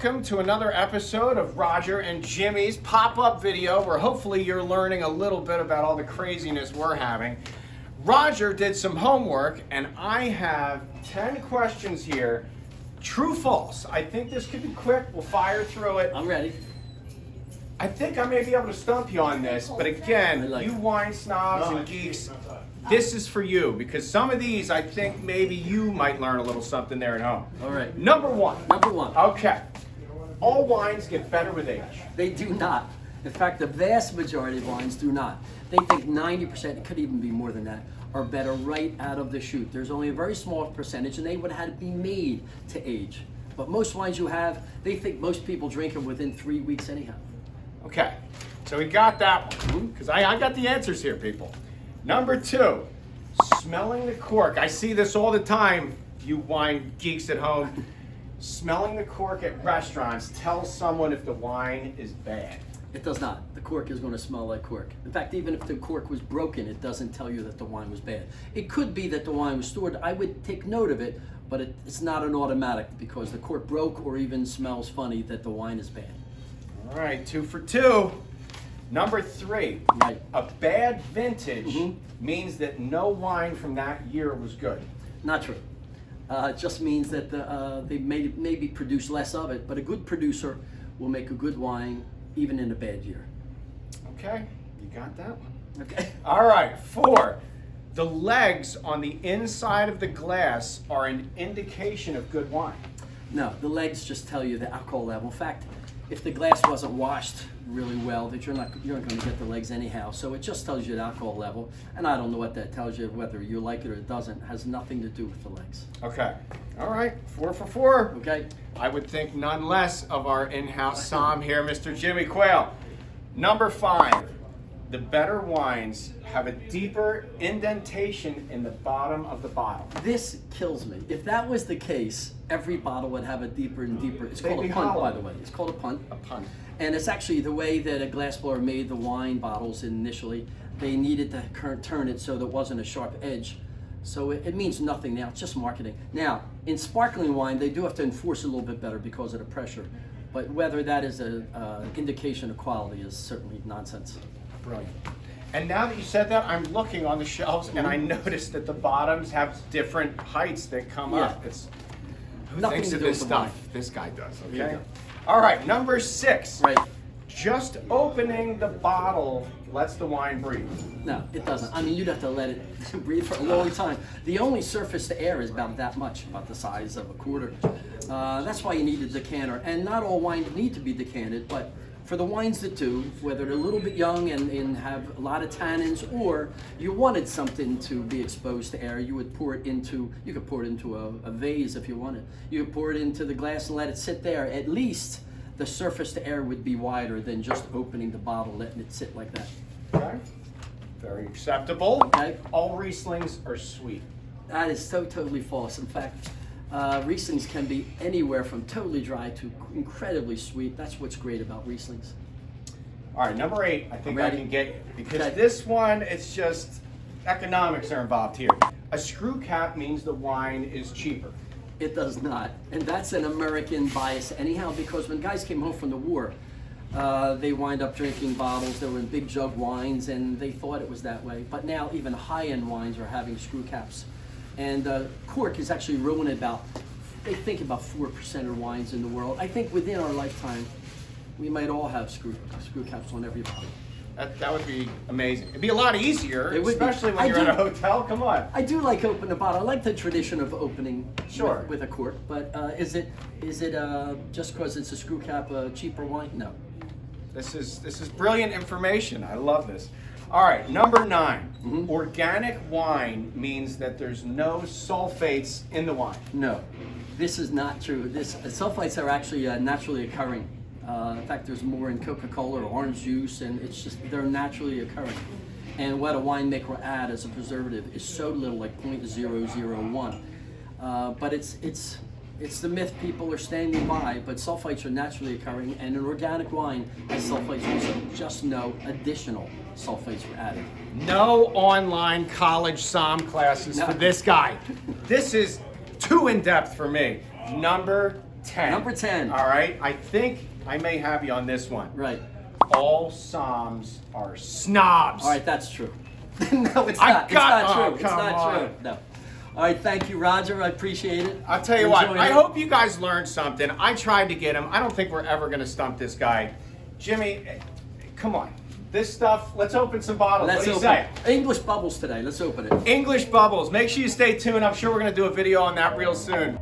welcome to another episode of Roger and Jimmy's pop-up video where hopefully you're learning a little bit about all the craziness we're having. Roger did some homework and I have 10 questions here. True, false. I think this could be quick. We'll fire through it. I'm ready. I think I may be able to stump you on this, but again, like you it. wine snobs and geeks, this is for you because some of these I think maybe you might learn a little something there at home. All right. Number one. Okay. All wines get better with age. They do not. In fact, the vast majority of wines do not. They think 90%, it could even be more than that, are better right out of the chute. There's only a very small percentage, and they would have to be made to age. But most wines you have, they think most people drink them within 3 weeks anyhow. Okay, so we got that one because I got the answers here, people. Number two, smelling the cork. I see this all the time, you wine geeks at home. Smelling the cork at restaurants tells someone if the wine is bad. It does not. The cork is going to smell like cork. In fact, even if the cork was broken, it doesn't tell you that the wine was bad. It could be that the wine was stored. I would take note of it, but it's not an automatic because the cork broke or even smells funny that the wine is bad. All right, 2 for 2. Number 3, Right. a bad vintage means that no wine from that year was good. Not true. It just means that they maybe produce less of it, but a good producer will make a good wine even in a bad year. Okay, you got that one. Okay. All right, 4, the legs on the inside of the glass are an indication of good wine. No, the legs just tell you the alcohol level. In fact, if the glass wasn't washed really well, that you're not going to get the legs anyhow. So it just tells you the alcohol level, and I don't know what that tells you. Whether you like it or it doesn't has nothing to do with the legs. Okay, all right, 4 for 4. Okay. I would think none less of our in-house somm here, Mr. Jimmy Quayle. Number 5, the better wines have a deeper indentation in the bottom of the bottle. This kills me. If that was the case, every bottle would have a deeper and deeper. It's They'd called be a punt, hollow. by the way. It's called a punt. A punt. And it's actually the way that a glassblower made the wine bottles initially. They needed to turn it so there wasn't a sharp edge. So it means nothing now. It's just marketing. Now, in sparkling wine, they do have to enforce it a little bit better because of the pressure. But whether that is an indication of quality is certainly nonsense. Brilliant. And now that you said that, I'm looking on the shelves and I noticed that the bottoms have different heights that come up. It's who Nothing thinks to of do this with the wine. stuff? This guy does, There you okay? go. All right, number 6. Right. Just opening the bottle lets the wine breathe. No, it doesn't. I mean, you'd have to let it breathe for a long time. The only surface to air is about that much, about the size of a quarter. That's why you need a decanter. And not all wines need to be decanted, but for the wines that do, whether they're a little bit young and have a lot of tannins, or you wanted something to be exposed to air, you could pour it into a vase if you wanted. You could pour it into the glass and let it sit there. At least the surface to air would be wider than just opening the bottle, letting it sit like that. Okay? Very acceptable. Okay. All Rieslings are sweet. That is so totally false. In fact, Rieslings can be anywhere from totally dry to incredibly sweet. That's what's great about Rieslings. All right, number 8, I think I Ready? can get you. Because Okay. this one, it's just economics are involved here. A screw cap means the wine is cheaper. It does not. And that's an American bias anyhow, because when guys came home from the war, they wind up drinking bottles. They were in big jug wines, and they thought it was that way. But now even high-end wines are having screw caps. And cork is actually ruining they think about 4% of wines in the world. I think within our lifetime, we might all have screw caps on every bottle. That would be amazing. It'd be a lot easier, It would be. especially when I you're do- at a hotel. Come on. I do like opening a bottle. I like the tradition of opening Sure. with a cork. But is it just because it's a screw cap a cheaper wine? No. This is brilliant information. I love this. All right, number 9. Organic wine means that there's no sulfates in the wine. No, this is not true. Sulfites are actually naturally occurring. In fact, there's more in Coca-Cola or orange juice, and they're naturally occurring. And what a winemaker will add as a preservative is so little, like 0.001. But it's the myth people are standing by, but sulfites are naturally occurring, and an organic wine has sulfites also, just no additional sulfates were added. No online college somm classes No. for this guy. This is too in-depth for me. Number 10. Number 10. All right. I think I may have you on this one. Right. All Psalms are snobs. All right, that's true. No, it's I not. It's got- not oh, true. It's come not on. true. No. All right, thank you, Roger. I appreciate it. I'll tell you what, Enjoyed I it. hope you guys learned something. I tried to get him. I don't think we're ever going to stump this guy. Jimmy, come on. This stuff, let's open some bottles. Let's what do you open say? English bubbles today. Let's open it. English Bubbles. Make sure you stay tuned. I'm sure we're going to do a video on that real soon.